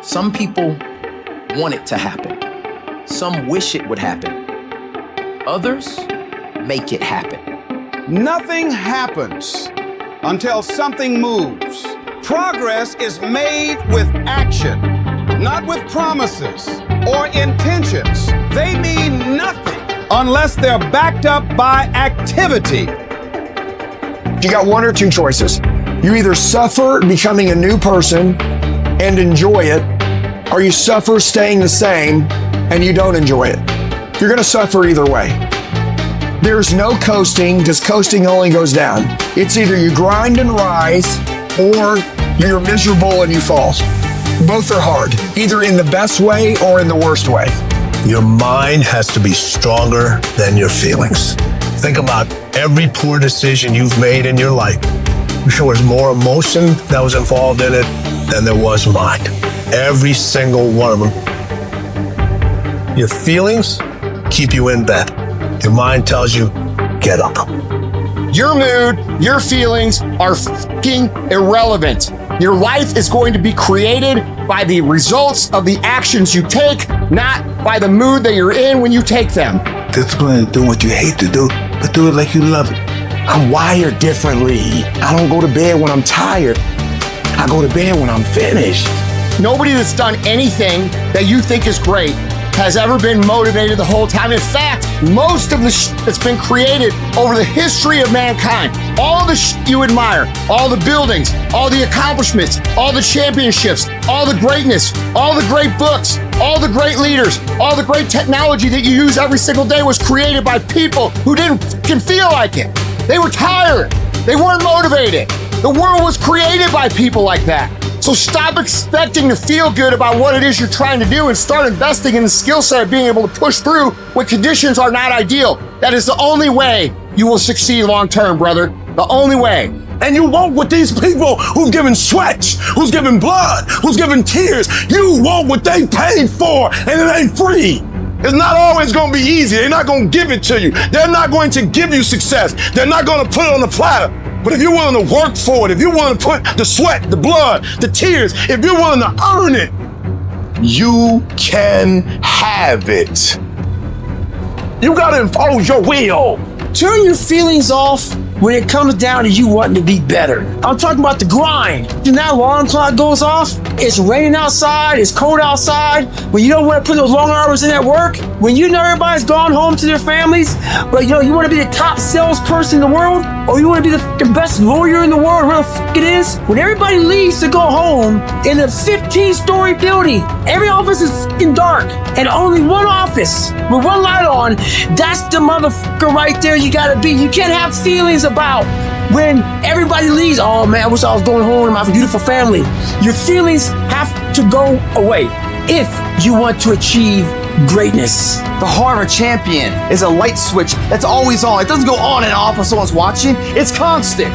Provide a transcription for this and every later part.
Some people want it to happen. Some wish it would happen. Others make it happen. Nothing happens until something moves. Progress is made with action, not with promises or intentions. They mean nothing unless they're backed up by activity. You got one or two choices. You either suffer becoming a new person and enjoy it, or you suffer staying the same and you don't enjoy it. You're gonna suffer either way. There's no coasting, because coasting only goes down. It's either you grind and rise, or you're miserable and you fall. Both are hard, either in the best way or in the worst way. Your mind has to be stronger than your feelings. Think about every poor decision you've made in your life. I'm sure there's more emotion that was involved in it than there was mind. Every single one of them. Your feelings keep you in bed. Your mind tells you, get up. Your mood, your feelings are fucking irrelevant. Your life is going to be created by the results of the actions you take, not by the mood that you're in when you take them. Discipline is doing what you hate to do, but do it like you love it. I'm wired differently. I don't go to bed when I'm tired. I go to bed when I'm finished. Nobody that's done anything that you think is great has ever been motivated the whole time. In fact, most of the that's been created over the history of mankind, all the you admire, all the buildings, all the accomplishments, all the championships, all the greatness, all the great books, all the great leaders, all the great technology that you use every single day was created by people who can feel like it. They were tired. They weren't motivated. The world was created by people like that. So stop expecting to feel good about what it is you're trying to do and start investing in the skill set of being able to push through when conditions are not ideal. That is the only way you will succeed long term, brother. The only way. And you walk with these people who've given sweat, who's given blood, who's given tears. You want what they paid for, and it ain't free. It's not always going to be easy. They're not going to give it to you. They're not going to give you success. They're not going to put it on the platter. But if you're willing to work for it, if you're willing to put the sweat, the blood, the tears, if you're willing to earn it, you can have it. You got to impose your will. Turn your feelings off when it comes down to you wanting to be better. I'm talking about the grind. When that alarm clock goes off, it's raining outside, it's cold outside, when you don't want to put those long hours in at work, when you know everybody's gone home to their families, but you want to be the top salesperson in the world, or you want to be the best lawyer in the world, whatever the f*** it is. When everybody leaves to go home in a 15-story building, every office is f***ing dark, and only one office with one light on, that's the motherfucker right there you gotta be. You can't have feelings about when everybody leaves. Oh man, I wish I was going home to my beautiful family. Your feelings have to go away if you want to achieve greatness. The heart of a champion is a light switch that's always on. It doesn't go on and off when someone's watching. It's constant.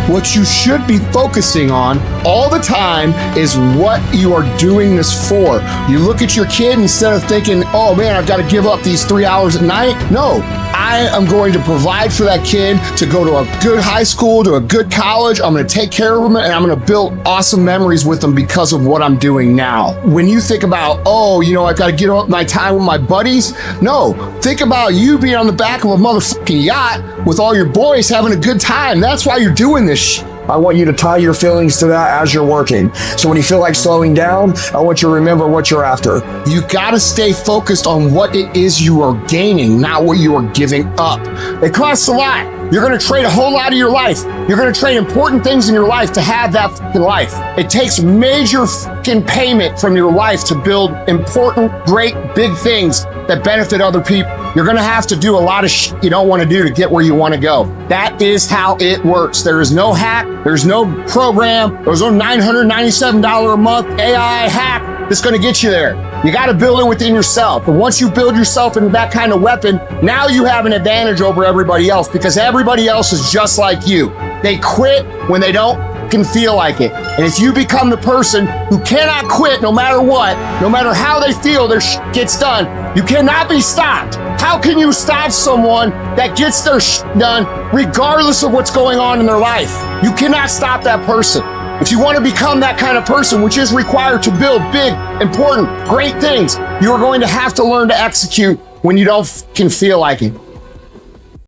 What you should be focusing on all the time is what you are doing this for. You look at your kid instead of thinking, oh man, I've got to give up these 3 hours at night. No, I am going to provide for that kid to go to a good high school, to a good college. I'm going to take care of them, and I'm going to build awesome memories with them because of what I'm doing now. When you think about, oh, I've got to get up my time with my buddies. No, think about you being on the back of a motherfucking yacht with all your boys having a good time. That's why you're doing this shit. I want you to tie your feelings to that as you're working. So when you feel like slowing down, I want you to remember what you're after. You gotta stay focused on what it is you are gaining, not what you are giving up. It costs a lot. You're gonna trade a whole lot of your life. You're gonna trade important things in your life to have that fucking life. It takes major fucking payment from your life to build important, great, big things that benefit other people. You're gonna have to do a lot of shit you don't wanna do to get where you wanna go. That is how it works. There is no hack, there's no program, there's no $997 a month AI hack that's gonna get you there. You gotta build it within yourself. And once you build yourself into that kind of weapon, now you have an advantage over everybody else because everybody else is just like you. They quit when they don't can feel like it. And if you become the person who cannot quit no matter what, no matter how they feel their shit gets done, you cannot be stopped. How can you stop someone that gets their shit done regardless of what's going on in their life? You cannot stop that person. If you want to become that kind of person, which is required to build big, important, great things, you are going to have to learn to execute when you don't can feel like it.